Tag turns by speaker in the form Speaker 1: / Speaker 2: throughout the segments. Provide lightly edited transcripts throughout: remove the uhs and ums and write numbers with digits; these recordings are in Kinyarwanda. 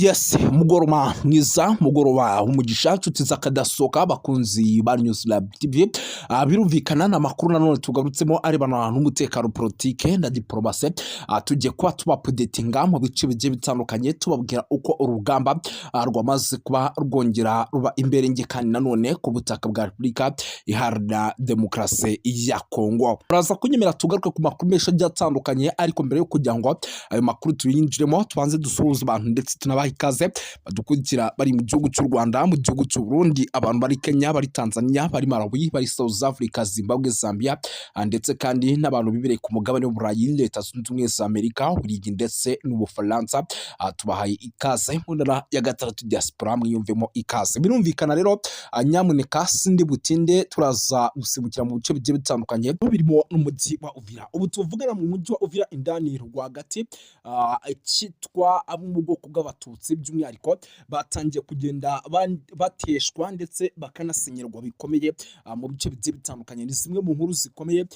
Speaker 1: Yes, mugoroba mwiza, mugoroba umugisha nshuti z'akadasohoka bakunzi ba News Lab TV. Birumvikana n'amakuru nanone tugarutsemo arebana n'umutekano politike na diplomasi. Tugiye kuba tubapudetinga mu bice bigiye bitandukanye tubabwira uko urugamba rwamaze kuba rwongera ruba imbere ngekani nanone ku butaka bwa Repubulika Iharanira Demokarasi ya Kongo. Turaza kunyemera tugaruke ku makuru menshi agiye atandukanye, ariko mbere yo kugira ngo ayo makuru tuyinjiremo tubanze dusuhuza abantu ndetse tunabaha ikaze badukurikira bari mu gihugu cy'u Rwanda, mu gihugu cy'u Burundi, abantu bari Kenya, bari Tanzania, bari Malawi, bari South Africa, Zimbabwe, Zambia, ndetse kandi n'abantu bibereye ku mugabane w'Uburayi, Leta Zunze Ubumwe za Amerika, Ububiligi ndetse n'Ubufaransa. Tubahaye ikaze mu ntara ya gatandatu diaspora, mwiyumvemo ikaze. Birumvikana rero, nyamuneka sindi butinde turaza gusimukira mu bice bigiye bitandukanye birimo n'umujyi wa Uvira. Ubu tuvugana mu mujyi wa Uvira indani rwagati, cyitwa abo mu bwoko bw'abatutsi by'umwihariko batangiye kugenda bateshwa ndetse bakanasenyerwa bikomeye mu bice bigiye bitandukanye. Ni zimwe mu nkuru zikomeye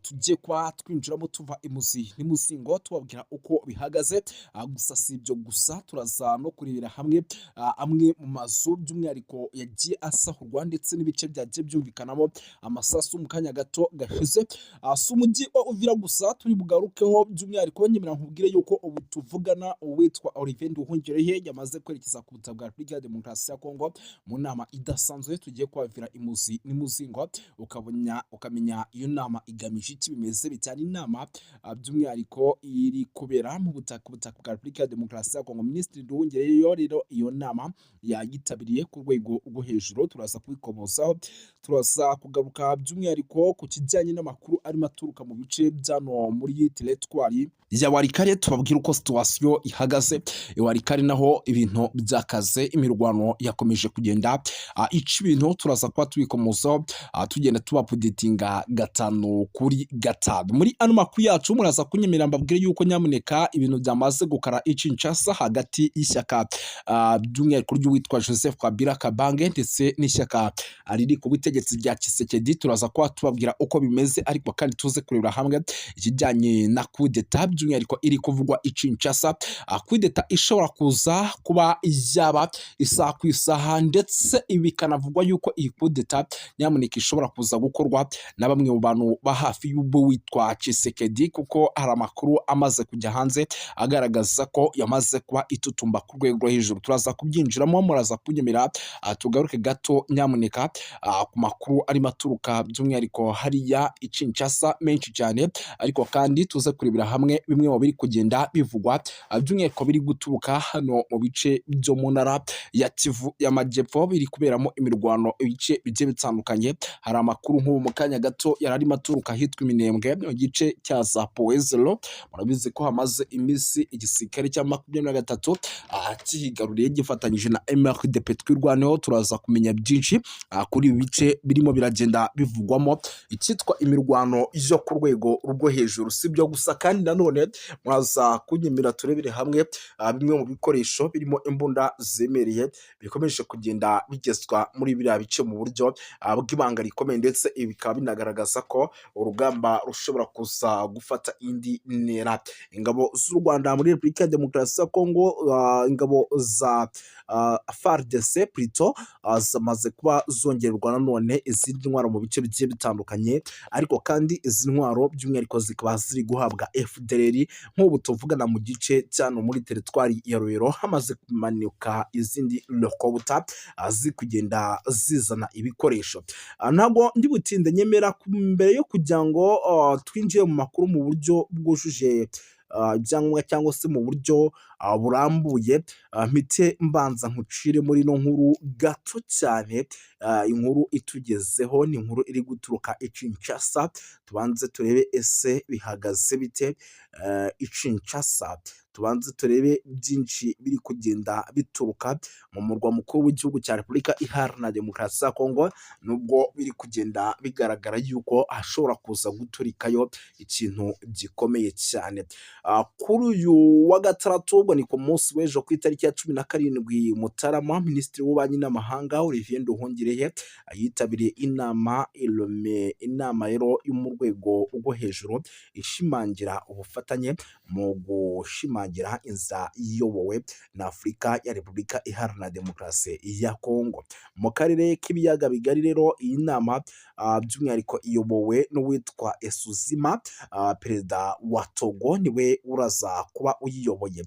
Speaker 1: tugiye kwa twinjiramo tuva imuzi n'imuzingo tubabwira uko bihagaze. Gusa si ibyo gusa, turaza no kurebera hamwe amwe mu mazu by'umwihariko yagiye asahurwa ndetse n'ibice byagiye byumvikanamo amasasu mu kanya gato gashize. Si umujyi wa Uvira gusa turi bugarukeho by'umwihariko, nyemera nkubwire yuko ubu tuvugana uwitwa Olivier Nduhungirehe yamaze kwerekeza ku butaka bwa Repubulika ya Demokarasi ya Kongo mu nama idasanzwe tugiye kwavira imuzi n'imuzingo, ukamenya iyo nama igamije iki, bimeze bitari inama by'umwihariko iri kubera mu butaka bwa Repubulika ya Demokarasi ya Kongo. Minisitiri Nduhungirehe rero iyo nama yayitabiriye ku rwego rwo hejuru, turaza kubikomozaho, turaza kugaruka by'umwihariko ku kijyanye n'amakuru arimo aturuka mu bice byano muri teritwari ya Warikare, tubabwira uko situation ihagaze. Warikare naho ibintu byakaze, imirwano yakomeje kugenda ica ibintu, turaza kuba tubikomozaho tugenda tubapudetinga gatanu kuri gatanu. Muri ano makuru yacu muraza kunyemera mbabwire yuko nyamuneka ibintu byamaze gukara Kinshasa hagati y'ishyaka by'umwihariko ry'uwitwa Joseph Kabila Kabange ndetse n'ishyaka riri ku butegetsi rya Tshisekedi. Turaza kuba tubabwira uko bimeze, ariko kandi tuze kurebera hamwe ikijyanye na coup d'etat by'umwihariko iri kuvugwa Kinshasa. Coup d'etat ishobora kuza kuba yaba isaha ku isaha, ndetse bikanavugwa yuko iyi coup d'etat nyamuneka ishobora kuza gukorwa na bamwe mu bantu ba hafi y'ubwo witwa Tshisekedi, kuko hari amakuru amaze kujya hanze agaragaza ko yamaze kuba itutumba ku rwego rwo hejuru. Turaza kubyinjiramo, muraza kunyemera tugaruke gato nyamuneka ku makuru arimo aturuka by'umwihariko hariya Kinshasa menshi cyane, ariko kandi tuze kurebera hamwe bimwe mu biri kugenda bivugwa by'umwihariko biri guturuka hano mu bice byo mu ntara ya Kivu y'Amajyepfo biri kuberamo imirwano ibice bigiye bitandukanye. Hari amakuru nk'ubu mu kanya gato yari arimo aturuka hitwa Minembwe mu gice cya za Poezelo. Murabizi ko hamaze iminsi igisirikare cya 23 kihigaruriye gifatanyije na MRDP twirwaneho. Turaza kumenya byinshi kuri ibi bice birimo biragenda bivugwamo icyitwa imirwano yo ku rwego rwo hejuru. Si byo gusa kandi nanone mwaza kunyemera turebere hamwe bimwe mu bikoresho birimo imbunda zemereye bikomeje kugenda bigezwa muri biriya bice mu buryo bw'ibanga rikomeye, ndetse ibi bikaba binagaragaza ko urugamba rushobora kuza gufata indi ntera. Ingabo z'u Rwanda muri Repubulika ya Demokarasi ya Kongo, ingabo za FARDC plutôt, zamaze kuba zongerwa nanone izindi ntwaro mu bice bigiye bitandukanye, ariko kandi izi ntwaro by'umwihariko zikaba ziri guhabwa FDLR. Nk'ubu tuvugana mu gice cyano muri teritwari ya Rubero hamaze kumanuka izindi lokobuta ziri kugenda zizana ibikoresho. Ntabwo ndi butinde, nyemera mbere yo kugira ngo twinjiye mu makuru mu buryo bwujuje ibyangombwa cyangwa se mu buryo burambuye, mpite mbanza nkucire muri no nkuru gato cyane. Inkuru itugezeho ni inkuru iri guturuka Kinshasa, tubanze turebe ese bihagaze bite Kinshasa. Tubanze turebe byinshi biri kugenda bituruka mu murwa mukuru w'igihugu cya Repubulika Iharanira Demokarasi ya Kongo, nubwo biri kugenda bigaragara yuko hashobora kuza guturikayo ikintu gikomeye cyane. Kuri uyu wa gatandatu ubwo ni ku munsi w'ejo ku itariki ya 17 Mutarama, Minisitiri w'Ububanyi n'Amahanga Olivier Nduhungirehe yitabiriye inama rero yo mu rwego rwo hejuru ishimangira ubufatanye mu gushimangira inzira iyobowe na Afurika ya Repubulika Iharanira Demokarasi ya Kongo mu karere k'ibiyaga bigari. Rero iyi nama by'umwihariko iyobowe n'uwitwa Esuzima, perezida wa Togo niwe uraza kuba uyiyoboye.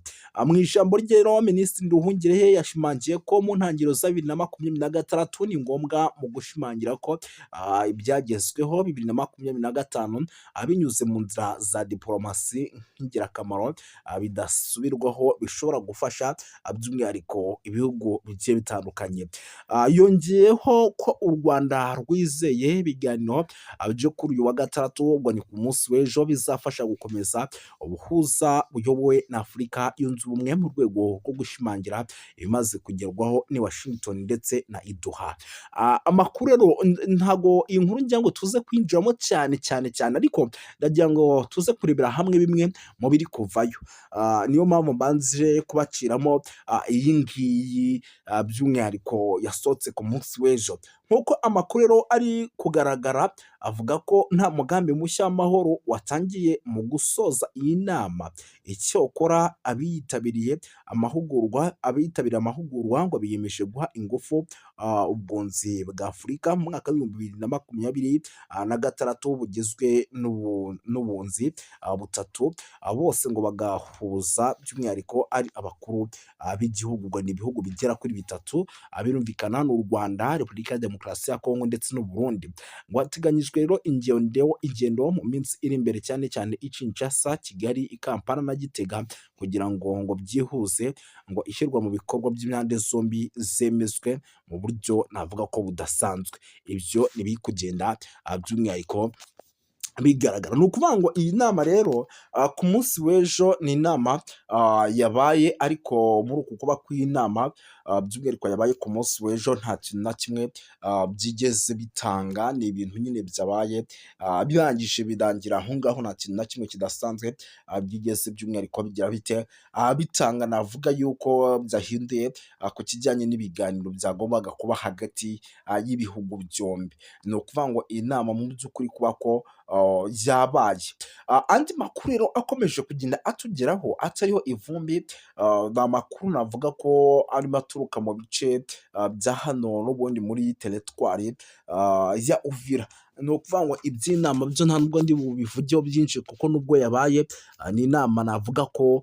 Speaker 1: Mu ijambo rye rero Minisitiri Nduhungirehe yashimangiye ko mu ntangiriro za 2026 ni ngombwa mu gushimangira ko ibyagezweho 2025 binyuze mu nzira za diplomasi nk'ingirakamaro bidasubirwaho bishobora gufasha by'umwihariko ibihugu bigiye bitandukanye. Yongeyeho ko u Rwanda rwizeye ibiganiro byo kuri uyu wa gatandatu, ubwo ni ku munsi w'ejo, bizafasha gukomeza ubuhuza buyobowe na Afurika yunze ubumwe mu rwego rwo gushimangira ibimaze kugerwaho ni Washington ndetse na Iduha. Amakuru rero ntago iyi nkuru ngira ngo tuze kwinjiramo cyane, ariko ndagira ngo tuze kurebera hamwe bimwe mu biri kuvayo. Niyo mpamvu mbanze kubaciramo iyi ngiyi by'umwihariko yasohotse ku munsi w'ejo. Nk'uko amakuru rero ari kugaragara avuga ko nta mugambi mushya w'amahoro watangiye mu gusoza iyi nama. Icyokora abitabiriye amahugurwa ngo biyemeje guha ingufu ubwunzi bwa Afurika mu mwaka w'2026 bugizwe n'ubunzi butatu, bose ngo bagahuza by'umwihariko ari abakuru b'igihugu, ngo ni ibihugu bigera kuri bitatu birumvikana n'u Rwanda, Repubulika ya Demokarasi ya Kongo ndetse n'u Burundi. Ngo hateganyijwe rero ingendo mu minsi iri imbere cyane i Kinshasa, Kigali, i Kampala na Gitega kugira ngo byihuze ngo ishyirwa mu bikorwa by'impande zombi zemezwe mu buryo navuga ko budasanzwe. Ibyo nibiri kugenda by'umwihariko bigaragara. Ni ukuvuga ngo iyi nama rero ku munsi w'ejo ni inama yabaye, ariko muri uku kuba kw'iyi nama by'umwihariko yabaye ku munsi w'ejo nta kintu na kimwe byigeze bitanga. Ni ibintu nyine byabaye birangije birangira aho ngaho, nta kintu na kimwe kidasanzwe byigeze by'umwihariko bigira bitanga. Navuga yuko byahinduye ku kijyanye n'ibiganiro byagombaga kuba hagati y'ibihugu byombi. Ni ukuvuga ngo iyi nama mu by'ukuri kuba ko yabaye. Andi makuru rero akomeje kugenda atugeraho atariho ivumbi, ni amakuru navuga ko arimo aturuka mu bice bya hano n'ubundi muri teritwari ya Uvira. Ni ukuvuga ngo iby'inama byo nta nubwo ndi bubivugeho byinshi, kuko nubwo yabaye ni inama navuga ko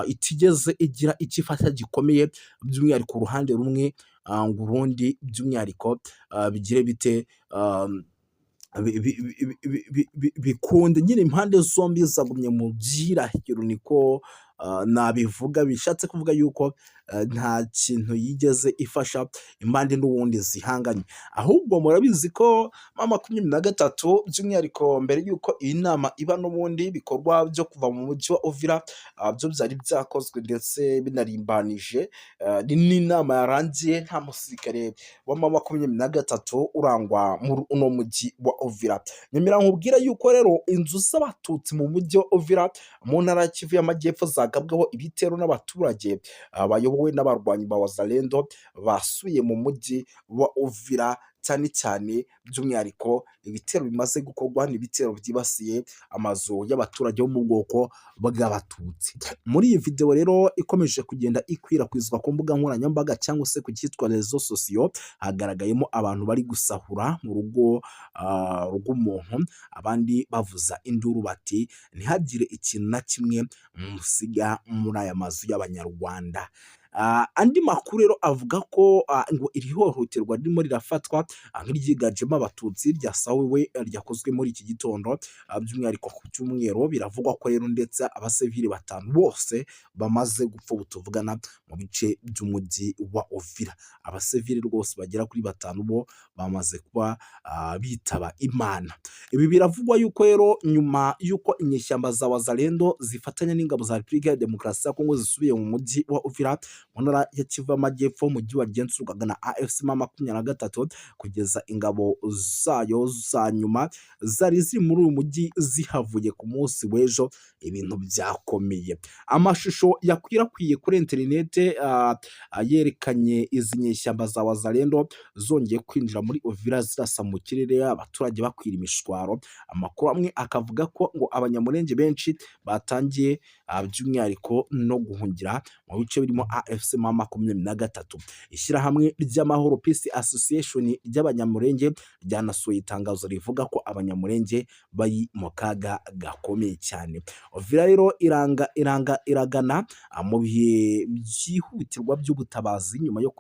Speaker 1: itigeze igira icyo ifasha gikomeye by'umwihariko uruhande rumwe ngo urundi by'umwihariko bigire bite bikunde. Nyine impande zombi zagumye mu byirahiro, niko nabivuga. Bishatse kuvuga yuko nta kintu yigeze ifasha impande n'ubundi zihanganye, ahubwo murabizi ko 2023 by'umwihariko mbere y'uko iyi nama iba n'ubundi ibikorwa byo kuva mu mujyi wa Uvira byo byari byakozwe ndetse binarimbanije. N'inama yarangiye nta musirikare wa 2023 urangwa muri uno mujyi wa Uvira. Nyemera nkubwira yuko rero inzu z'abatutsi mu mujyi wa Uvira mu ntara ya Kivu y'Amajyepfo zagabweho ibitero n'abaturage bayobowe n'abarwanyi ba Wazalendo basuye mu mujyi wa Uvira, cyane by'umwihariko ibitero bimaze gukorwa n'ibitero byibasiye amazu y'abaturage bo mu bwoko bw'abatutsi. Muri iyi video rero ikomeje kugenda ikwirakwizwa ku mbuga nkoranyambaga cyangwa se ku cyitwa rezo sosiyo, hagaragayemo abantu bari gusahura mu rugo rw'umuntu, abandi bavuza induru bati ntihagire ikintu na kimwe musiga muri aya mazu y'abanyarwanda. Andi makuru rero avuga ko ngo iri hohoterwa ririmo rirafatwa nk'iryiganjemo abatutsi ryasahuwe ryakozwe muri iki gitondo by'umwihariko ku cyumweru. Biravugwa ko rero ndetse abasivili 5 bose bamaze gupfa butuvugana mu bice by'umujyi wa Uvira. Abasivili rwose bagera kuri 5 bo bamaze kuba bitaba Imana. Ibi biravugwa yuko rero nyuma yuko inyeshyamba za Wazalendo zifatanya n'ingabo za Repubulika ya Demokarasi ya Kongo zisubiye mu mujyi wa Uvira mu ntara ya Kivu y'Amajyepfo, mu mujyi wagenzurwaga na AFC M23 kugeza ingabo zayo za nyuma zari ziri muri uyu mujyi zihavuye ku munsi w'ejo. Ibintu byakomeye. Amashusho yakwirakwiye kuri interinete yerekanye izi nyeshyamba za Wazalendo zongeye kwinjira muri Uvira zirasa mu kirere, abaturage bakwira imishwaro. Amakuru amwe akavuga ko ngo abanyamulenge benshi batangiye by'umwihariko no guhungira mu bice birimo AFC M23. Ishyirahamwe ry'amahoro Peace Association ry'abanyamulenge ryanasuye itangazo rivuga ko abanyamulenge bari mu kaga gakomeye cyane. Uvira rero iragana mu bihe byihutirwa by'ubutabazi nyuma yo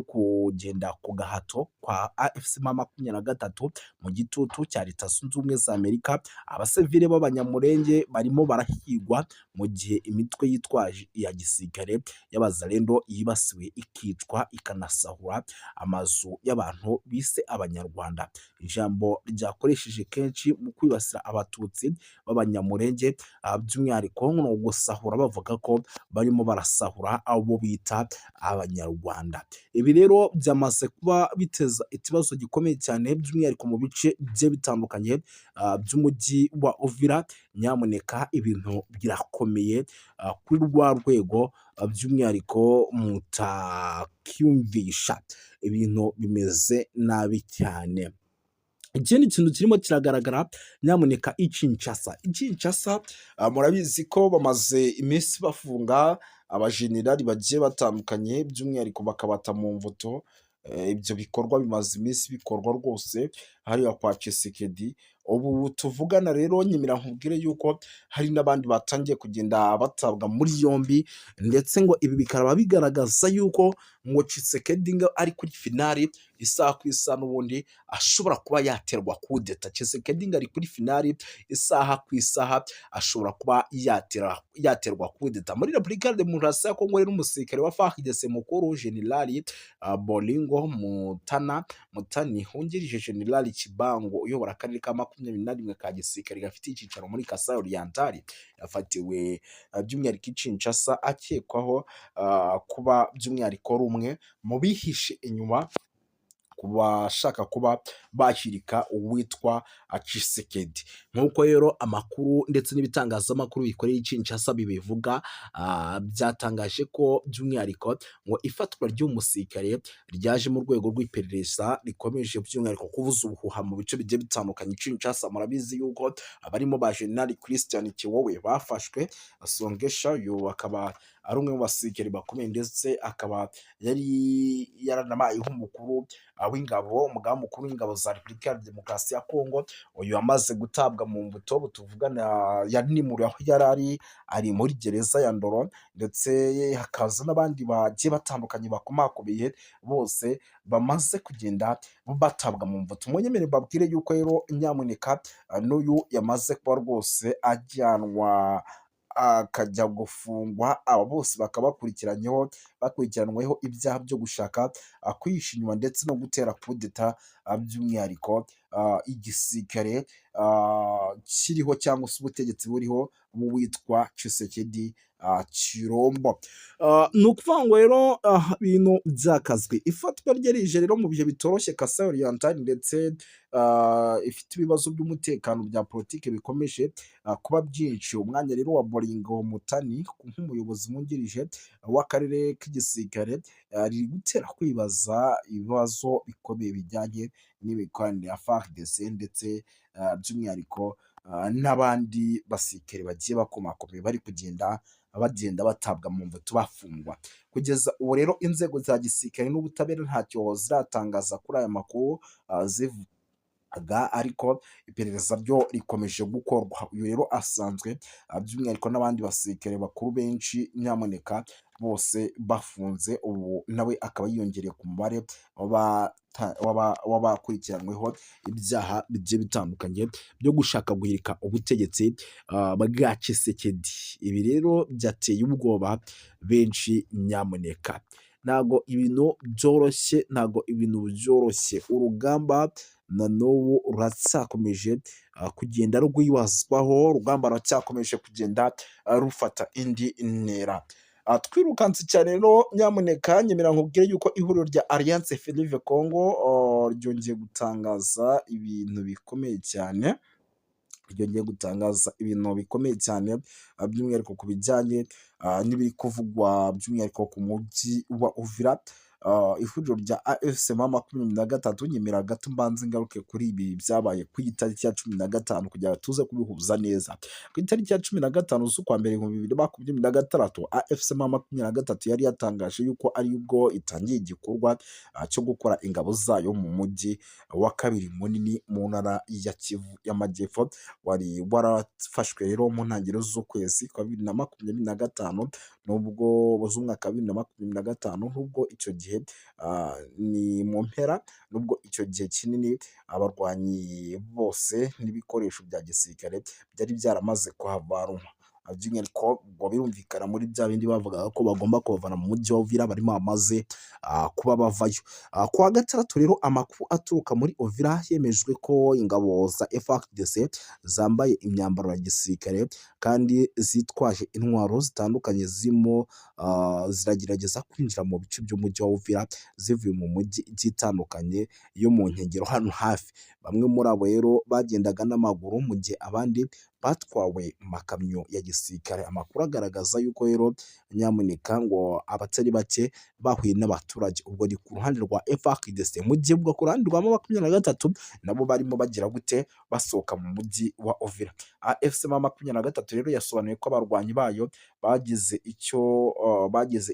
Speaker 1: kugenda ku gahato kwa AFC M23 mu gitutu cya Leta Zunze Ubumwe za Amerika. Abasivile b'abanyamulenge barimo barahigwa mu gihe imitwe yitwaje iya gisirikare y'Abazalendo yibasiwe ikicwa ikanasahura amazu y'abantu bise Abanyarwanda. Ijambo ryakoresheje kenshi mu kwibasira abatutsi b'abanyamulenge by'umwihariko no gusahura, bavuga ko barimo barasahura abo bita Abanyarwanda. Ibi rero byamaze kuba biteza ikibazo gikomeye cyane by'umwihariko mu bice bigiye bitandukanye by'umujyi wa Uvira. Nyamuneka ibintu birakomeye kuri rwa rwego by'umwihariko mutakwiyumvisha, ibintu bimeze nabi cyane. Ikindi kintu kirimo kiragaragara, nyamuneka Kinshasa murabizi ko bamaze iminsi bafunga abajenerali bagiye batandukanye by'umwihariko bakabata mu mvuto. Ibyo bikorwa bimaze iminsi bikorwa rwose hariya kwa Tshisekedi. Ubu tuvugana rero nyemera nkubwire yuko hari n'abandi batangiye kugenda batabwa muri yombi, ndetse ngo ibi bikaba bigaragaza yuko ngo Tshisekedi ngo ari kuri finali, isaha ku isaha n'ubundi ashobora kuba yaterwa kudeta. Tshisekedi ngo ari kuri finali, isaha ku isaha ashobora kuba yaterwa kudeta. Muri Repubulika ya Demokarasi ya Kongo rero umusirikare wa FARDC mukuru Generali Bolingo Mutani wungirije Generali Kibango uyobora akarere ka 21 ka gisirikare gafite icyicaro muri Kasai Oriental yafatiwe by'umwihariko Kinshasa, akekwaho kuba by'umwihariko rumwe mu bihishe inyuma kubashaka kuba bashyirika uwitwa Tshisekedi. Nk'uko rero amakuru ndetse n'ibitangazamakuru bikorera Kinshasa bibivuga, byatangaje ko by'umwihariko ngo ifatwa ry'umusirikare ryaje mu rwego rw'iperereza rikomeje by'umwihariko kubuza ubuhuha mu bice bigiye bitandukanye. Kinshasa murabizi yuko abarimo ba General Christian Kiwowe bafashwe, Songesha uyu akaba ari umwe mu basirikare bakomeye ndetse akaba yari yaranabaye nk'umukuru w'ingabo, umugaba mukuru w'ingabo za Repubulika ya Demokarasi ya Kongo. Uyu amaze gutabwa mu mbuto tuvugana yanimuriwe aho yari ari muri gereza ya Ndoro, ndetse hakaza n'abandi bagiye batandukanye bakomakomeye bose bamaze kugenda batabwa mu mbuto. Munyemere babwire yuko rero nyamuneka n'uyu yamaze kuba rwose ajyanwa akajya gufungwa. Aba bose bakaba bakurikiranyweho ibyaha byo gushaka kwihisha inyuma ndetse no gutera kudeta by'umwihariko igisirikare kiriho cyangwa se ubutegetsi buriho witwa Tshisekedi Chirombo. Ni ukuvuga ngo rero ibintu byakazwe. Ifatwa rye rije rero mu bihe bitoroshye Kasai Oriental, ndetse ifite ibibazo by'umutekano bya politiki bikomeje kuba byinshi. Umwanya rero wa Bolingo Mutani nk'umuyobozi wungirije w'akarere k'igisirikare ari gutera kwibaza ibibazo bikomeye bijyanye n'imikoranire ya FARDC ndetse by'umwihariko n'abandi basirikare bagiye bakomakomeye bari kugenda batabwa mu mbuto bafungwa. Kugeza ubu rero inzego za gisirikare n'ubutabera ntacyo ziratangaza kuri aya makuru zivuga, ariko iperereza ryo rikomeje gukorwa. Uyu rero asanzwe by'umwihariko n'abandi basirikare bakuru benshi nyamuneka bose bafunze, ubu nawe akaba yiyongereye ku mubare w'abakurikiranyweho ibyaha bigiye bitandukanye byo gushaka guhirika ubutegetsi bwa Tshisekedi. Ibi rero byateye ubwoba benshi nyamuneka. Ntago ibintu byoroshye, urugamba na n'ubu ruracyakomeje kugenda rwibazwaho, urugamba ruracyakomeje kugenda rufata indi ntera. Twirukanse cyane rero nyamuneka nyemera nkubwire yuko ihuriro rya Alliance Fleuve Congo ryongeye gutangaza ibintu bikomeye cyane, ryongeye gutangaza ibintu bikomeye cyane, by'umwihariko ku bijyanye n'ibiri kuvugwa by'umwihariko ku mujyi wa Uvira. Ihuriro rya AFC M23, nyemera gato mbanze ngaruke kuri ibi byabaye ku itariki ya 15 kugira ngo tuze kubihuza neza. Ku itariki ya 15 z'ukwa mbere 2026, AFC M23 yari yatangaje yuko ari ubwo itangiye igikorwa cyo gukora ingabo zayo mu mujyi wa kabiri munini mu ntara ya Kivu y'Amajyepfo, wari warafashwe rero mu ntangiriro z'ukwezi kwa 2025, nubwo z'umwaka wa 2025, nubwo icyo gihe ni mu mpera, nubwo icyo gihe kinini abarwanyi bose n'ibikoresho bya gisirikare byari byaramaze kuhavanwa. By'umwihariko ngo birumvikana muri bya bindi bavugaga ko bagomba kubavana mu mujyi wa Uvira barimo bamaze kuba bavayo. Ku wa gatandatu rero amakuru aturuka muri Uvira yemejwe ko ingabo za FARDC zambaye imyambaro ya gisirikare kandi zitwaje intwaro zitandukanye zirimo ziragerageza kwinjira mu bice by'umujyi wa Uvira zivuye mu mujyi igiye itandukanye yo mu nkengero hano hafi. Bamwe muri abo rero bagendaga n'amaguru mu gihe abandi batwawe mu makamyo ya gisirikare. Amakuru agaragaza yuko rero nyamuneka ngo abatari bake bahuye n'abaturage, ubwo ni ku ruhande rwa FARDC, mu gihe ubwo ku ruhande rwa M23 nabo barimo bagira gute basohoka mu mujyi wa Uvira. AFC M23 rero yasobanuye ko abarwanyi bayo bagize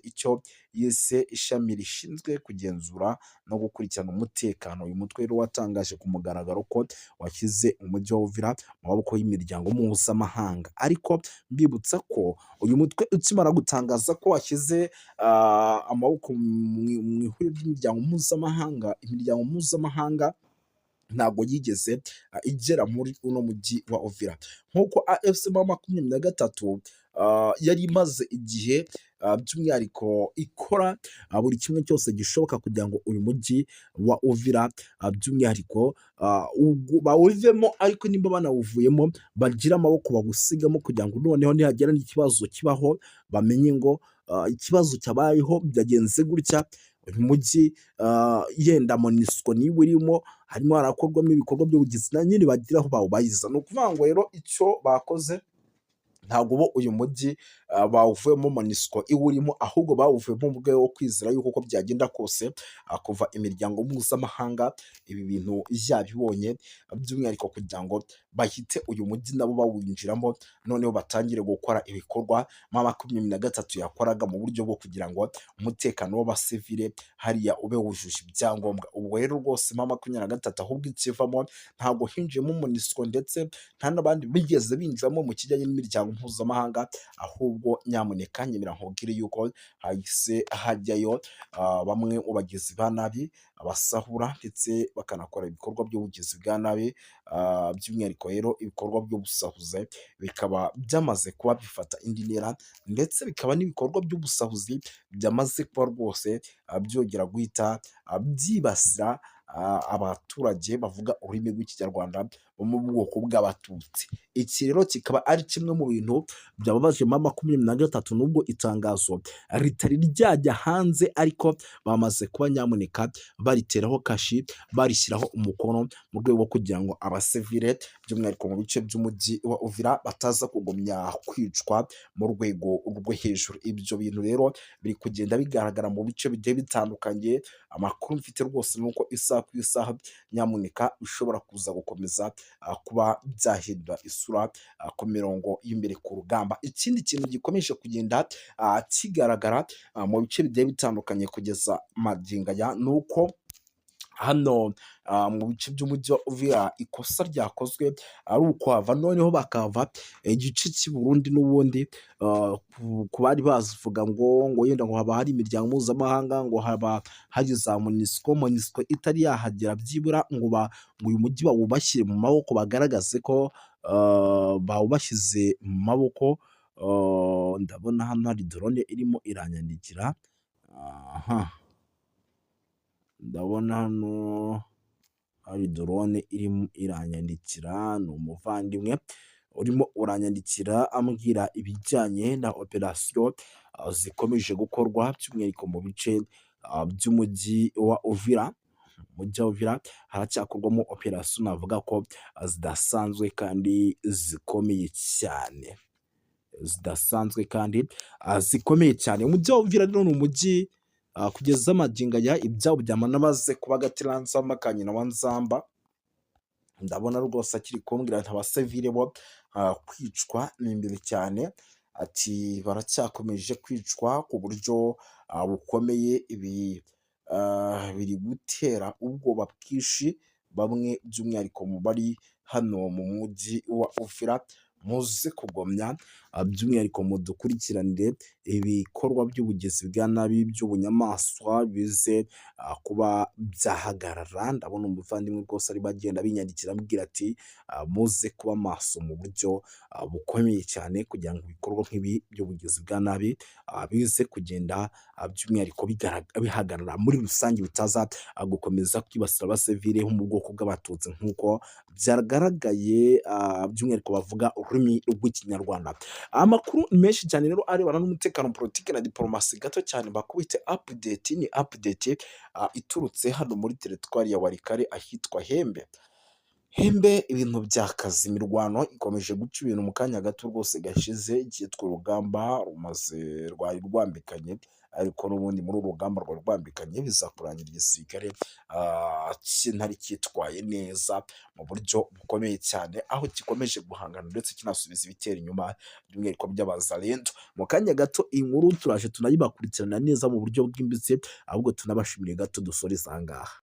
Speaker 1: icyo yise ishami rishinzwe kugenzura no gukurikirana umutekano. Uyu mutwe rero watangaje ku mugaragaro ko washyize umujyi wa Uvira mu maboko y'imiryango mpuzamahanga, ariko mbibutsa ko uyu mutwe ukimara gutangaza ko washyize amaboko mu ihuriro ry'imiryango mpuzamahanga, imiryango mpuzamahanga ntabwo yigeze igera muri uno mujyi wa Uvira. Nk'uko AFC M23 yari imaze igihe by'umwihariko ikora buri kimwe cyose gishoboka kugira ngo uyu mujyi wa Uvira by'umwihariko bawuvemo, ariko nimba banawuvuyemo bagira amaboko bawusigamo kugira ngo noneho nihagera n'ikibazo kibaho bamenye ngo ikibazo cyabayeho byagenze gutya, uyu mujyi yenda MONUSCO niba urimo harimo harakorwamo ibikorwa by'ubugizi na nyine bagira aho bawubayiza. Ni ukuvuga ngo rero icyo bakoze ntabwo bo uyu mujyi bawuvuyemo MONUSCO iwurimo, ahubwo bawuvuyemo mu rwego rwo kwizera yuko uko byagenda kose kuva imiryango mpuzamahanga ibi bintu yabibonye, by'umwihariko kugira ngo bahite uyu mujyi nabo bawinjiramo, noneho batangire gukora ibikorwa M23 yakoraga mu buryo bwo kugira ngo umutekano w'abasivile hariya ube wujuje ibyangombwa. Ubwo rero rwose M23 ahubwo ikivamo ntabwo hinjiyemo MONUSCO ndetse nta n'abandi bigeze binjiramo mu kijyanye n'imiryango mpuzamahanga, ahubwo nyamuneka nyemera nkubwire yuko hahise hajyayo bamwe mu bagizi ba nabi, abasahura ndetse bakanakora ibikorwa by'ubugizi bwa nabi. By'umwihariko rero ibikorwa by'ubusahuzi bikaba byamaze kuba bifata indi ntera, ndetse bikaba n'ibikorwa by'ubusahuzi byamaze kuba rwose byongera guhita byibasira abaturage bavuga ururimi rw'Ikinyarwanda bo mu bwoko bw'Abatutsi. Iki rero kikaba ari kimwe mu bintu byababaje M23, nubwo itangazo ritari ryajya hanze, ariko bamaze kuba nyamuneka bariteraho kashi, barishyiraho umukono mu rwego rwo kugira ngo abasivile by'umwihariko mu bice by'umujyi wa Uvira bataza kugumya kwicwa mu rwego rwo hejuru. Ibyo bintu rero biri kugenda bigaragara mu bice bigiye bitandukanye. Amakuru mfite rwose ni uko isaha ku isaha nyamuneka bishobora kuza gukomeza kuba byahindura isura ku mirongo y'imbere ku rugamba. Ikindi kintu gikomeje kugenda kigaragara mu bice bigiye bitandukanye kugeza magingo aya ni uko hano mu bice by'umujyi wa Uvira ikosa ryakozwe ari ukwava, noneho bakava igice cy'i Burundi n'ubundi. Ku bari bazivuga ngo yenda ngo haba hari imiryango mpuzamahanga, ngo haba hari za MONUSCO itari yahagera, byibura ngo uyu mujyi bawubashyire mu maboko, bagaragaze ko bawubashyize mu maboko. Ndabona hano hari drone irimo iranyandikira. Ndabona hano hari drone irimo iranyandikira, ni umuvandimwe urimo uranyandikira ambwira ibijyanye na operasiyo zikomeje gukorwa by'umwihariko mu bice by'umujyi wa Uvira. Umujyi wa Uvira haracyakorwamo operasiyo navuga ko zidasanzwe kandi zikomeye cyane, zidasanzwe kandi zikomeye cyane. Umujyi wa Uvira rero ni umujyi kugeza magingo aya ibyabo byamaze kuba agatiranzamba ka nyina wa nzamba. Ndabona rwose akiri kumbwira ati abasivile bo kwicwa ni imbere cyane, ati baracyakomeje kwicwa ku buryo bukomeye. Ibi biri gutera ubwoba bwinshi bamwe by'umwihariko mu bari hano mu mujyi wa Uvira. Muze kugomya by'umwihariko mudukurikiranire ibikorwa by'ubugizi bwa nabi by'ubunyamaswa bize kuba byahagarara. Ndabona umuvandimwe rwose ari bagenda binyandikira ambwira ati muze kuba maso mu buryo bukomeye cyane kugira ngo ibikorwa nk'ibi by'ubugizi bwa nabi bize kugenda by'umwihariko bihagarara muri rusange, bitaza gukomeza kwibasira abasivile bo mu bwoko bw'abatutsi nk'uko byagaragaye by'umwihariko bavuga ururimi rw'ikinyarwanda. Amakuru menshi cyane rero arebana n'umutekano, politiki na diplomasi, gato cyane bakubite update. Ni update iturutse hano muri teritwari ya Walikale ahitwa Hembe. Hembe ibintu byakaze, imirwano ikomeje guca ibintu mu kanya gato rwose gashize. Icyitwa urugamba rwari rwambikanye, ariko n'ubundi muri uru rugamba rwari rwambikanye biza kurangira igisirikare kitari cyitwaye neza mu buryo bukomeye cyane, aho gikomeje guhangana ndetse kinasubiza ibitera inyuma by'umwihariko by'abazalendo. Mu kanya gato inkuru turaje tunayibakurikirana neza mu buryo bwimbitse, ahubwo tunabashimire gato dusoreza aha ngaha.